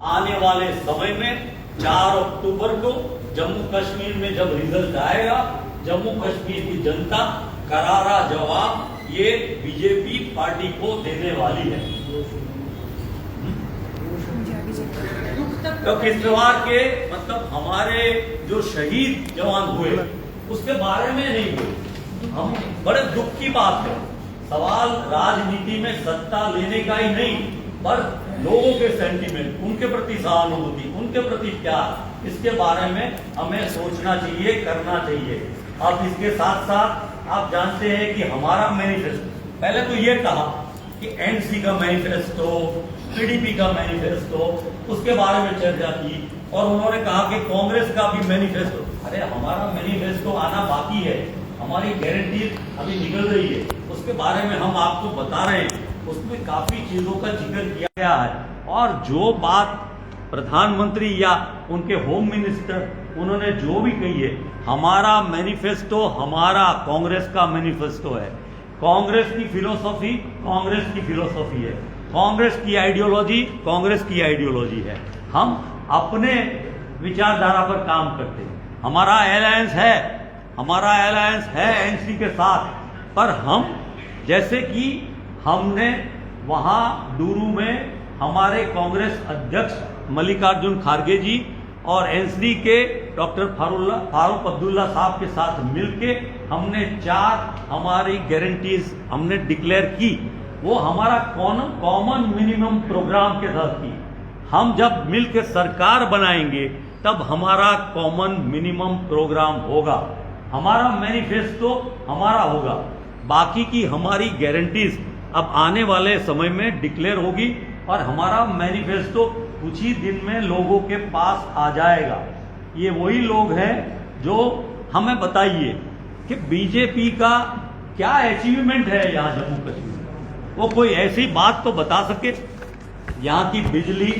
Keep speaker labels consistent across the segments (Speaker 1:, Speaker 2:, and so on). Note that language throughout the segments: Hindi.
Speaker 1: आने वाले समय में 4 अक्टूबर को जम्मू कश्मीर में जब रिजल्ट आएगा, जम्मू कश्मीर की जनता करारा जवाब ये बीजेपी पार्टी को देने वाली है। तो किश्तवाड़ के मतलब हमारे जो शहीद जवान हुए उसके बारे में नहीं हुए। हम बड़े दुख की बात है, सवाल राजनीति में सत्ता लेने का ही नहीं, पर लोगों के सेंटीमेंट, उनके प्रति सहानुभूति, उनके प्रति प्यार, इसके बारे में हमें सोचना चाहिए, करना चाहिए। अब इसके साथ साथ आप जानते हैं कि हमारा मैनिफेस्टो, पहले तो ये कहा कि एनसी का मैनिफेस्टो, पीडीपी का मैनिफेस्टो, उसके बारे में चर्चा की और उन्होंने कहा कि कांग्रेस का भी मैनिफेस्टो। अरे हमारा मैनिफेस्टो आना बाकी है, हमारी गारंटी अभी निकल रही है, उसके बारे में हम आपको बता रहे हैं। उसमें काफी चीजों का जिक्र किया गया है और जो बात प्रधानमंत्री या उनके होम मिनिस्टर उन्होंने जो भी कही है, हमारा मैनिफेस्टो हमारा कांग्रेस का मैनिफेस्टो है। कांग्रेस की फिलोसॉफी कांग्रेस की फिलोसॉफी है, कांग्रेस की आइडियोलॉजी कांग्रेस की आइडियोलॉजी है। हम अपने विचारधारा पर काम करते हैं। हमारा अलायंस है एनसी के साथ, पर हम जैसे कि हमने वहां डूरू में हमारे कांग्रेस अध्यक्ष मल्लिकार्जुन खड़गे जी और एनसी के डॉक्टर फारूक अब्दुल्ला साहब के साथ मिलके हमने 4 हमारी गारंटीज हमने डिक्लेयर की। वो हमारा कॉमन मिनिमम प्रोग्राम के तहत की। हम जब मिलके सरकार बनाएंगे तब हमारा कॉमन मिनिमम प्रोग्राम होगा, हमारा मैनिफेस्टो हमारा होगा। बाकी की हमारी गारंटीज अब आने वाले समय में डिक्लेयर होगी और हमारा मैनिफेस्टो कुछ ही दिन में लोगों के पास आ जाएगा। ये वही लोग हैं जो हमें बताइए कि बीजेपी का क्या अचीवमेंट है यहाँ जम्मू कश्मीर में। वो कोई ऐसी बात तो बता सके, यहाँ की बिजली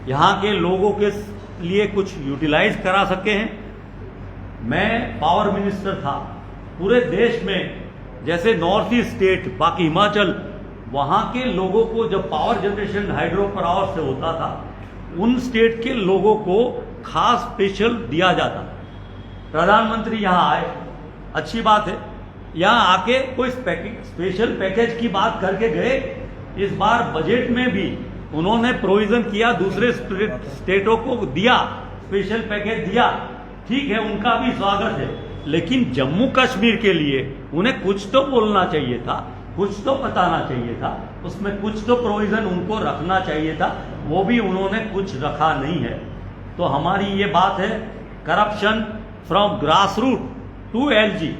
Speaker 1: यहाँ के लोगों के लिए कुछ यूटिलाइज करा सके हैं। मैं पावर मिनिस्टर था, पूरे देश में जैसे नॉर्थ ईस्ट स्टेट, बाकी हिमाचल, वहां के लोगों को जब पावर जनरेशन हाइड्रो पावर से होता था, उन स्टेट के लोगों को खास स्पेशल दिया जाता। प्रधानमंत्री यहां आए, अच्छी बात है, यहां आके कोई स्पेशल पैकेज की बात करके गए। इस बार बजट में भी उन्होंने प्रोविजन किया, दूसरे स्टेटों को दिया, स्पेशल पैकेज दिया, ठीक है, उनका भी स्वागत है। लेकिन जम्मू कश्मीर के लिए उन्हें कुछ तो बोलना चाहिए था, कुछ तो बताना चाहिए था, उसमें कुछ तो प्रोविजन उनको रखना चाहिए था, वो भी उन्होंने कुछ रखा नहीं है। तो हमारी ये बात है, corruption from grass root to LG.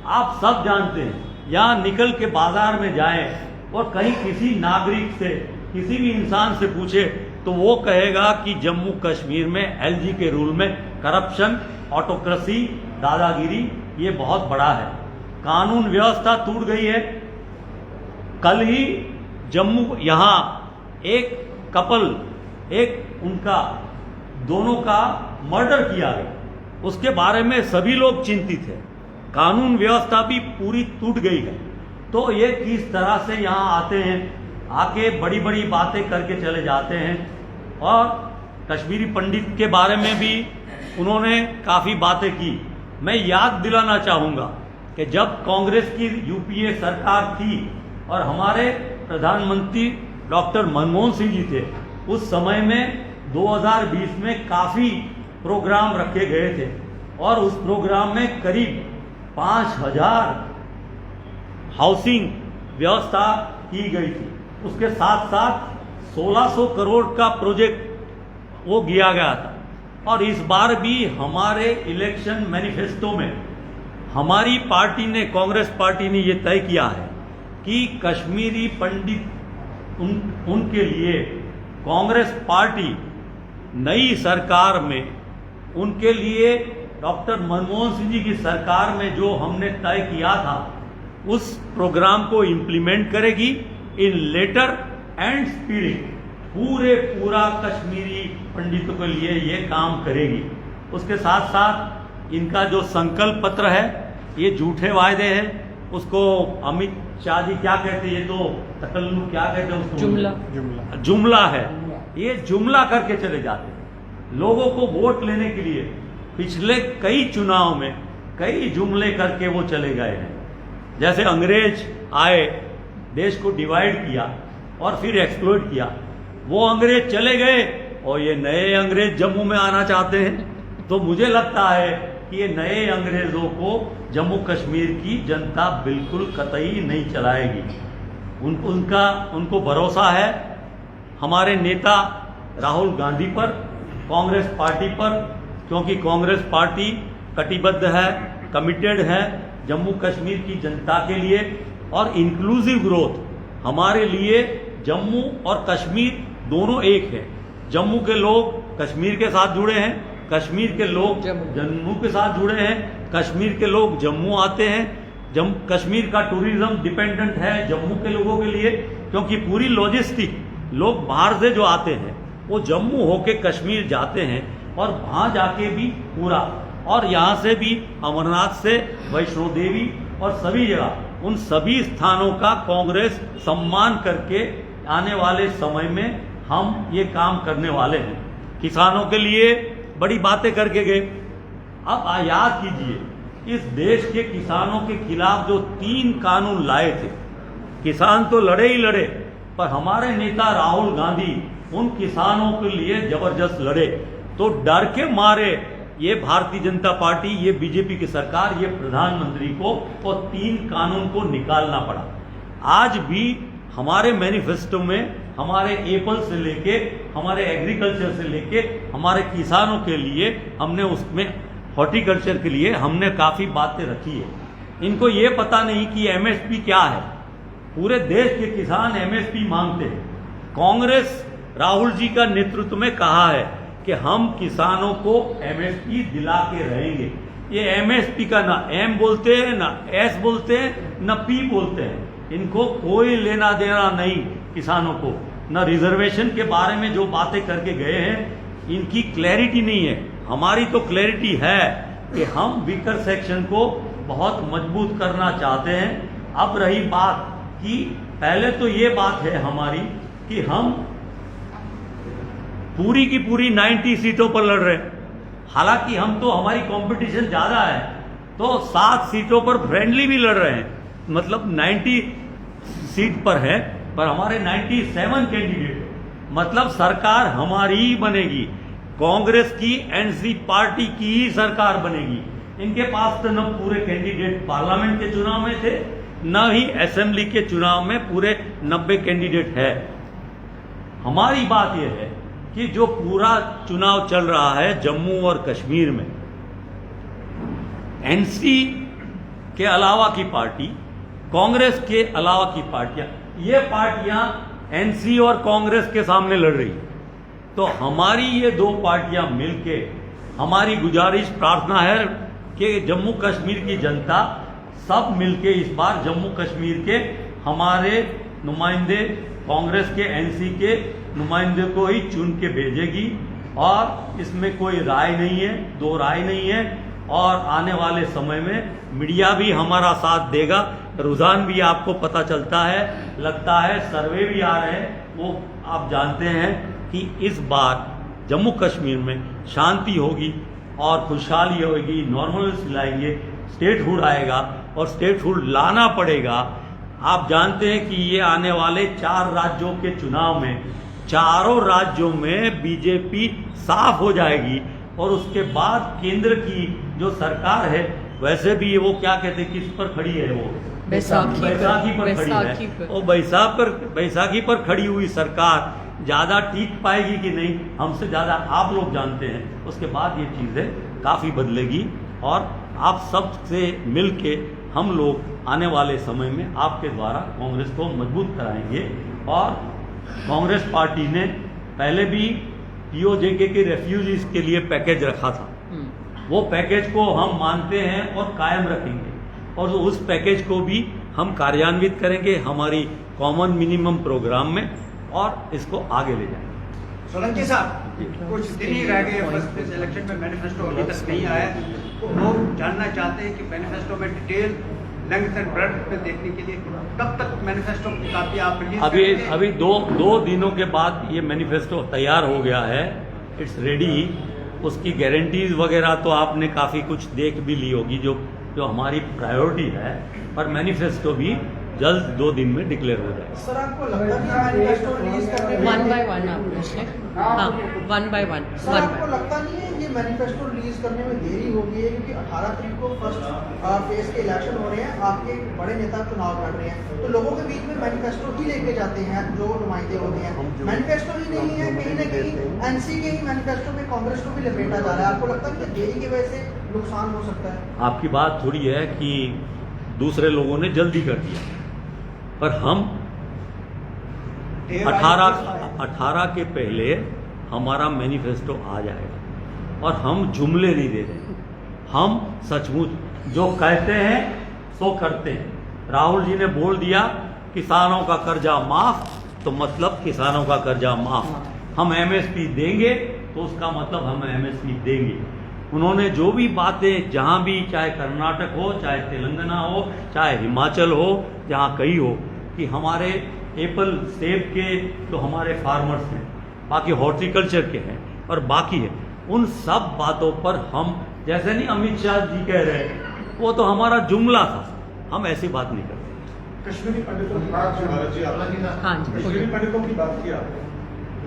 Speaker 1: आप सब जानते हैं, यहाँ निकल के बाजार में जाएं और कहीं किसी नागरिक से, किसी भी इंसान से पूछे तो वो कहेगा कि जम्मू कश्मीर में एलजी के रूल में करप्शन, ऑटोक्रेसी, दादागिरी ये बहुत बड़ा है। कानून व्यवस्था टूट गई है। कल ही जम्मू यहाँ एक कपल, एक उनका दोनों का मर्डर किया गया, उसके बारे में सभी लोग चिंतित हैं। कानून व्यवस्था भी पूरी टूट गई है। तो ये किस तरह से यहाँ आते हैं, आके बड़ी बड़ी बातें करके चले जाते हैं। और कश्मीरी पंडित के बारे में भी उन्होंने काफ़ी बातें की। मैं याद दिलाना चाहूँगा कि जब कांग्रेस की यूपीए सरकार थी और हमारे प्रधानमंत्री डॉक्टर मनमोहन सिंह जी थे, उस समय में 2020 में काफ़ी प्रोग्राम रखे गए थे और उस प्रोग्राम में करीब 5000 हाउसिंग व्यवस्था की गई थी। उसके साथ साथ 1600 करोड़ का प्रोजेक्ट वो किया गया था। और इस बार भी हमारे इलेक्शन मैनिफेस्टो में हमारी पार्टी ने, कांग्रेस पार्टी ने ये तय किया है कि कश्मीरी पंडित उनके लिए कांग्रेस पार्टी नई सरकार में उनके लिए डॉक्टर मनमोहन सिंह जी की सरकार में जो हमने तय किया था उस प्रोग्राम को इम्प्लीमेंट करेगी इन लेटर एंड स्पिरिट। पूरा कश्मीरी पंडितों के लिए ये काम करेगी। उसके साथ साथ इनका जो संकल्प पत्र है, ये झूठे वायदे हैं, उसको अमित शाह जी क्या कहते हैं, ये तो तकल्लुफ क्या कहते हैं उसको, जुमला है। ये जुमला करके चले जाते हैं। लोगों को वोट लेने के लिए पिछले कई चुनाव में कई जुमले करके वो चले गए हैं। जैसे अंग्रेज आए, देश को डिवाइड किया और फिर एक्सप्लॉइट किया, वो अंग्रेज चले गए और ये नए अंग्रेज जम्मू में आना चाहते हैं। तो मुझे लगता है कि ये नए अंग्रेजों को जम्मू कश्मीर की जनता बिल्कुल कतई नहीं चलाएगी। उनको भरोसा है हमारे नेता राहुल गांधी पर, कांग्रेस पार्टी पर, क्योंकि कांग्रेस पार्टी कटिबद्ध है, कमिटेड है जम्मू कश्मीर की जनता के लिए। और इंक्लूसिव ग्रोथ हमारे लिए जम्मू और कश्मीर दोनों एक है। जम्मू के लोग कश्मीर के साथ जुड़े हैं, कश्मीर के लोग जम्मू के साथ जुड़े हैं, कश्मीर के लोग जम्मू आते हैं। कश्मीर का टूरिज्म डिपेंडेंट है जम्मू के लोगों के लिए, क्योंकि पूरी लॉजिस्टिक लोग बाहर से जो आते हैं वो जम्मू होके कश्मीर जाते हैं और वहां जाके भी पूरा, और यहाँ से भी अमरनाथ से वैष्णो देवी और सभी जगह उन सभी स्थानों का कांग्रेस सम्मान करके आने वाले समय में हम ये काम करने वाले हैं। किसानों के लिए बड़ी बातें करके गए। अब याद कीजिए, इस देश के किसानों के खिलाफ जो 3 कानून लाए थे, किसान तो लड़े ही लड़े, पर हमारे नेता राहुल गांधी उन किसानों के लिए जबरदस्त लड़े। तो डर के मारे ये भारतीय जनता पार्टी, ये बीजेपी की सरकार, ये प्रधानमंत्री को वो 3 कानून को निकालना पड़ा। आज भी हमारे मैनिफेस्टो में हमारे एप्पल से लेके, हमारे एग्रीकल्चर से लेके, हमारे किसानों के लिए हमने उसमें हॉर्टिकल्चर के लिए हमने काफी बातें रखी है। इनको ये पता नहीं कि एमएसपी क्या है। पूरे देश के किसान एमएसपी मांगते हैं। कांग्रेस राहुल जी का नेतृत्व में कहा है कि हम किसानों को एमएसपी दिला के रहेंगे। ये एमएसपी का ना एम बोलते हैं, ना एस बोलते हैं, ना पी बोलते हैं। इनको कोई लेना देना नहीं किसानों को, ना रिजर्वेशन के बारे में जो बातें करके गए हैं इनकी क्लैरिटी नहीं है। हमारी तो क्लैरिटी है कि हम वीकर सेक्शन को बहुत मजबूत करना चाहते हैं। अब रही बात कि पहले तो ये बात है हमारी कि हम पूरी की पूरी 90 सीटों पर लड़ रहे हैं। हालांकि हम तो, हमारी कंपटीशन ज्यादा है, तो 7 सीटों पर फ्रेंडली भी लड़ रहे हैं, मतलब 90 सीट पर है, पर हमारे 97 कैंडिडेट, मतलब सरकार हमारी ही बनेगी, कांग्रेस की एनसी पार्टी की ही सरकार बनेगी। इनके पास तो न पूरे कैंडिडेट पार्लियामेंट के चुनाव में थे, न ही असेंबली के चुनाव में पूरे 90 कैंडिडेट है। हमारी बात यह है कि जो पूरा चुनाव चल रहा है जम्मू और कश्मीर में, एनसी के अलावा की पार्टी, कांग्रेस के अलावा की पार्टियां, ये पार्टियां एनसी और कांग्रेस के सामने लड़ रही है। तो हमारी ये 2 पार्टियां मिलके, हमारी गुजारिश प्रार्थना है कि जम्मू कश्मीर की जनता सब मिलके इस बार जम्मू कश्मीर के हमारे नुमाइंदे, कांग्रेस के एनसी के नुमाइंदे को ही चुन के भेजेगी। और इसमें कोई राय नहीं है, 2 राय नहीं है। और आने वाले समय में मीडिया भी हमारा साथ देगा। रुझान भी आपको पता चलता है, लगता है, सर्वे भी आ रहे हैं, वो आप जानते हैं कि इस बार जम्मू कश्मीर में शांति होगी और खुशहाली होगी, नॉर्मल लाएंगे, स्टेटहुड आएगा और स्टेटहुड लाना पड़ेगा। आप जानते हैं कि ये आने वाले 4 राज्यों के चुनाव में, चारों राज्यों में बीजेपी साफ हो जाएगी और उसके बाद केंद्र की जो सरकार है, वैसे भी वो क्या कहते हैं, किस पर खड़ी है, वो बैसाखी पर खड़ी है। और बैसाखी पर खड़ी हुई सरकार ज्यादा टिक पाएगी कि नहीं, हमसे ज्यादा आप लोग जानते हैं। उसके बाद ये चीजें काफी बदलेगी और आप सब से मिलके हम लोग आने वाले समय में आपके द्वारा कांग्रेस को मजबूत कराएंगे। और कांग्रेस पार्टी ने पहले भी पीओजेके के रेफ्यूजीज के लिए पैकेज रखा था, वो पैकेज को हम मानते हैं और कायम रखेंगे और उस पैकेज को भी हम कार्यान्वित करेंगे हमारी कॉमन मिनिमम प्रोग्राम में और इसको आगे ले जाएंगे।
Speaker 2: सोलंकी साहब, कुछ दिन ही रह गए फर्स्ट इलेक्शन में, मैनिफेस्टो अभी तक नहीं आया। लोग जानना चाहते हैं कि मैनिफेस्टो में डिटेल लेंथ एंड ब्रेड पे देखने के लिए कब तक मैनिफेस्टो की कापी आप रिलीज करेंगे?
Speaker 1: अभी दो दिनों के बाद ये मैनिफेस्टो तैयार हो गया है, इट्स रेडी। उसकी गारंटीज वगैरह तो आपने काफ़ी कुछ देख भी ली होगी, जो हमारी प्रायोरिटी है, पर मैनिफेस्टो भी जल्द 2 दिन में डिक्लेयर हो जाएगा।
Speaker 3: सर आपको लगता नहीं है मैनिफेस्टो रिलीज करने में
Speaker 4: वन बाय वन आप पूछें। हाँ, वन बाय वन।
Speaker 3: सर आपको लगता नहीं है ये मैनिफेस्टो रिलीज करने में देरी हो गई है, क्योंकि 18 तारीख को फर्स्ट फेज के इलेक्शन हो रहे हैं, आपके बड़े नेता चुनाव लड़ रहे हैं, तो लोगों के बीच में मैनिफेस्टो ही लेके जाते हैं जो नुमाइंदे होते हैं, मैनिफेस्टो ही नहीं है, कहीं ना कहीं एनसी के ही मैनिफेस्टो में कांग्रेस को भी लपेटा जा रहा है। आपको लगता नहीं है देरी की वजह से नुकसान हो सकता है?
Speaker 1: आपकी बात थोड़ी है कि दूसरे लोगों ने जल्दी कर दिया, पर हम 18 के पहले हमारा मैनिफेस्टो आ जाएगा और हम जुमले नहीं दे रहे, हम सचमुच जो कहते हैं सो करते हैं। राहुल जी ने बोल दिया किसानों का कर्जा माफ, तो मतलब किसानों का कर्जा माफ। हम एमएसपी देंगे तो उसका मतलब हम एमएसपी देंगे। उन्होंने जो भी बातें जहां भी, चाहे कर्नाटक हो, चाहे तेलंगाना हो, चाहे हिमाचल हो, जहां कहीं हो, कि हमारे एप्पल सेब के जो हमारे फार्मर्स हैं, बाकी हॉर्टिकल्चर के हैं और बाकी है, उन सब बातों पर हम, जैसे नहीं अमित शाह जी कह रहे हैं, वो तो हमारा जुमला था, हम ऐसी बात नहीं करते।
Speaker 5: कश्मीरी पंडितों की बात
Speaker 4: हाँ जी,
Speaker 5: कश्मीरी पंडितों की बात की आपने,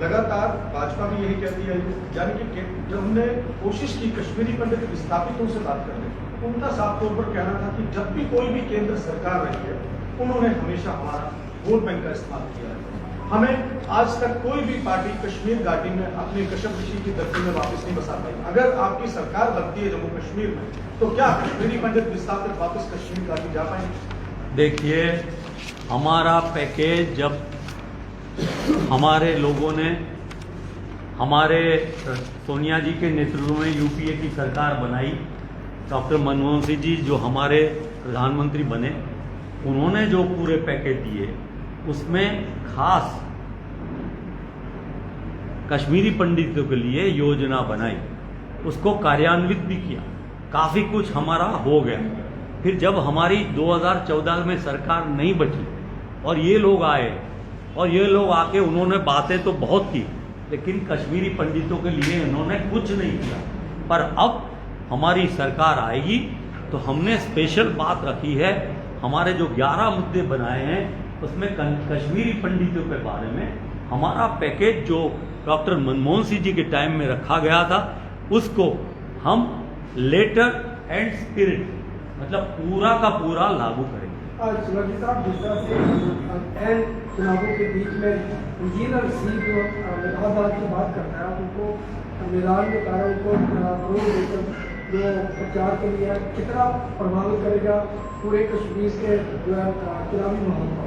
Speaker 5: लगातार भाजपा भी यही कहती है, यानी कि जब हमने कोशिश की कश्मीरी पंडित विस्थापितों से बात करने, उनका साफ तौर पर कहना था कि जब भी कोई भी केंद्र सरकार रही है, उन्होंने हमेशा हमारा वोट बैंक का इस्तेमाल किया है। हमें आज तक कोई भी पार्टी कश्मीर घाटी में अपनी कशमकशी की धरती में वापस नहीं बसा पाई। अगर आपकी सरकार बनती है जम्मू कश्मीर में, तो क्या कश्मीरी पंडित विस्थापित वापस कश्मीर घाटी जा पाएंगे?
Speaker 1: देखिए, हमारा पैकेज जब हमारे लोगों ने, हमारे सोनिया जी के नेतृत्व में यूपीए की सरकार बनाई, डॉक्टर मनमोहन सिंह जी जो हमारे प्रधानमंत्री बने, उन्होंने जो पूरे पैकेज दिए उसमें खास कश्मीरी पंडितों के लिए योजना बनाई, उसको कार्यान्वित भी किया, काफ़ी कुछ हमारा हो गया। फिर जब हमारी 2014 में सरकार नहीं बची और ये लोग आए, और ये लोग आके उन्होंने बातें तो बहुत की, लेकिन कश्मीरी पंडितों के लिए इन्होंने कुछ नहीं किया। पर अब हमारी सरकार आएगी तो हमने स्पेशल बात रखी है, हमारे जो 11 मुद्दे बनाए हैं उसमें कश्मीरी पंडितों के बारे में हमारा पैकेज जो डॉक्टर मनमोहन सिंह जी के टाइम में रखा गया था, उसको हम लेटर एंड स्पिरिट, मतलब पूरा का पूरा लागू करेंगे।
Speaker 6: शिवाजी साहब, जिस तरह से एन चुनावों के बीच में इंजीनियर सी जो इलाहाबाद की बात करता है, उनको मैदान में उतारा, उनको रोड लेकर जो प्रचार के लिए कितना प्रभावित करेगा पूरे कश्मीर के जो है चुनावी माहौल को?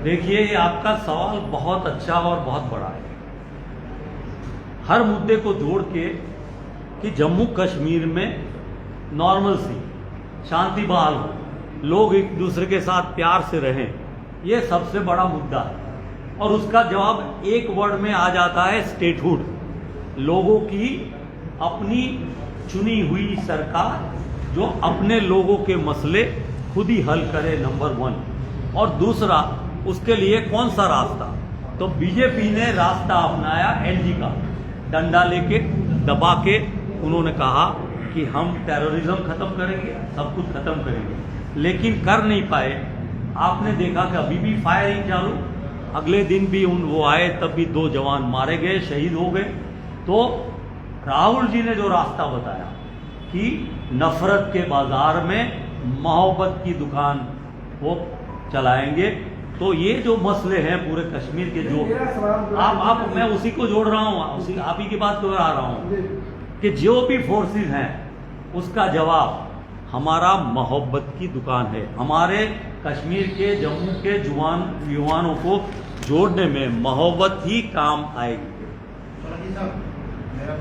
Speaker 1: देखिए, ये आपका सवाल बहुत अच्छा और बहुत बड़ा है। हर मुद्दे को जोड़ के कि जम्मू कश्मीर में नॉर्मल सी शांति बहाल हो, लोग एक दूसरे के साथ प्यार से रहें, ये सबसे बड़ा मुद्दा है। और उसका जवाब एक वर्ड में आ जाता है, स्टेटहुड। लोगों की अपनी चुनी हुई सरकार जो अपने लोगों के मसले खुद ही हल करे, नंबर 1। और दूसरा, उसके लिए कौन सा रास्ता? तो बीजेपी ने रास्ता अपनाया एलजी का, डंडा लेके दबा के उन्होंने कहा कि हम टेररिज्म खत्म करेंगे, सब कुछ खत्म करेंगे, लेकिन कर नहीं पाए। आपने देखा कि अभी भी फायरिंग चालू, अगले दिन भी वो आए तब भी 2 जवान मारे गए, शहीद हो गए। तो राहुल जी ने जो रास्ता बताया कि नफरत के बाजार में मोहब्बत की दुकान वो चलाएंगे, तो ये जो मसले हैं पूरे कश्मीर के, जो आप मैं उसी को जोड़ रहा हूँ, उसी आप ही की बात को आ रहा हूँ कि जो भी फोर्सेस हैं उसका जवाब हमारा मोहब्बत की दुकान है। हमारे कश्मीर के, जम्मू के युवाओं को जोड़ने में मोहब्बत ही काम आएगी।
Speaker 2: मेरा